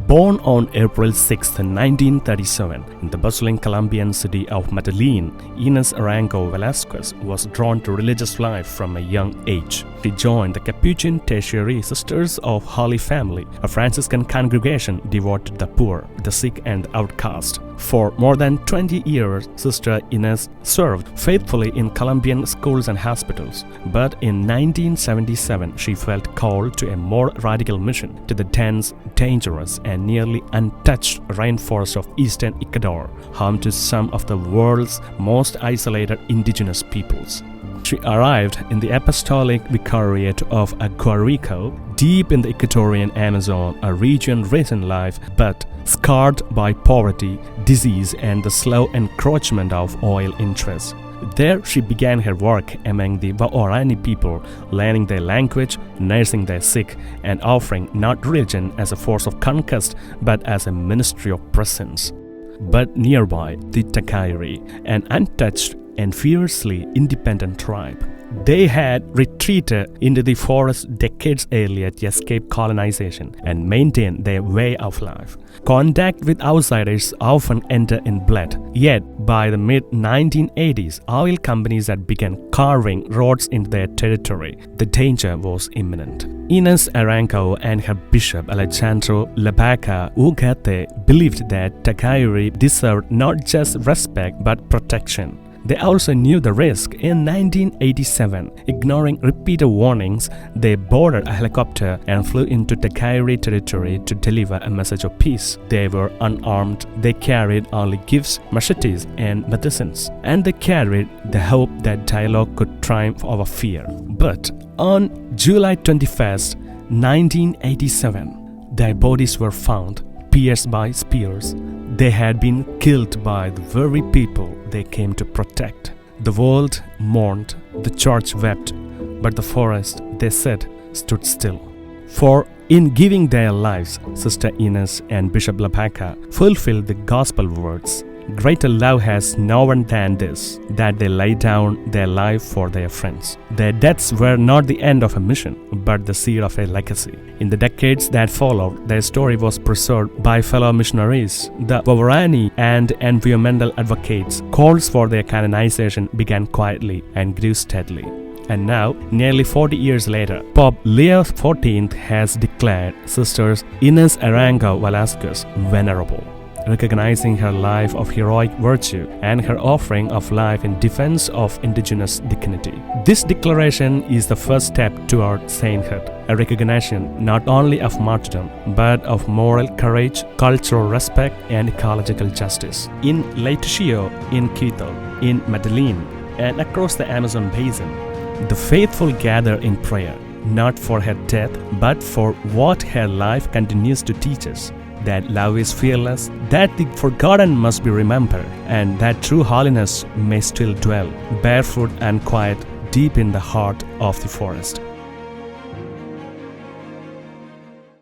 Born on April 6, 1937, in the bustling Colombian city of Medellín, Inés Arango Velásquez was drawn to religious life from a young age. She joined the Capuchin Tertiary Sisters of Holy Family, a Franciscan congregation devoted to the poor, the sick, and the outcast. For more than 20 years, Sister Inés served faithfully in Colombian schools and hospitals. But in 1977, she felt called to a more radical mission to the dense, dangerous, and nearly untouched rainforest of eastern Ecuador, home to some of the world's most isolated indigenous peoples. She arrived in the apostolic vicariate of Aguarico, deep in the Ecuadorian Amazon, a region rich in life but scarred by poverty, disease, and the slow encroachment of oil interests. There she began her work among the Guarani people, learning their language, nursing their sick, and offering not religion as a force of conquest but as a ministry of presence. But nearby, the Takayri, an untouched and fiercely independent tribe. They had retreated into the forest decades earlier to escape colonization and maintain their way of life. Contact with outsiders often entered in blood. Yet, by the mid-1980s, oil companies had begun carving roads into their territory. The danger was imminent. Inés Arango and her bishop Alejandro Labaca Ugarte believed that Takayri deserved not just respect but protection. They also knew the risk. In 1987, ignoring repeated warnings, they boarded a helicopter and flew into Takayri territory to deliver a message of peace. They were unarmed, they carried only gifts, machetes, and medicines, and they carried the hope that dialogue could triumph over fear. But on July 21st, 1987, their bodies were found, pierced by spears. They had been killed by the very people they came to protect. The world mourned, the church wept, but the forest, they said, stood still. For in giving their lives, Sister Inés and Bishop Labaca fulfilled the gospel words, "Greater love has no one than this, that they lay down their life for their friends." Their deaths were not the end of a mission, but the seed of a legacy. In the decades that followed, their story was preserved by fellow missionaries, the Guarani, and environmental advocates. Calls for their canonization began quietly and grew steadily. And now, nearly 40 years later, Pope Leo XIV has declared Sister Inés Arango Velásquez venerable, recognizing her life of heroic virtue and her offering of life in defense of indigenous dignity. This declaration is the first step toward sainthood, a recognition not only of martyrdom but of moral courage, cultural respect, and ecological justice. In Laeticio, in Quito, in Medellín, and across the Amazon basin, the faithful gather in prayer, not for her death but for what her life continues to teach us. That love is fearless, that the forgotten must be remembered, and that true holiness may still dwell, barefoot and quiet, deep in the heart of the forest.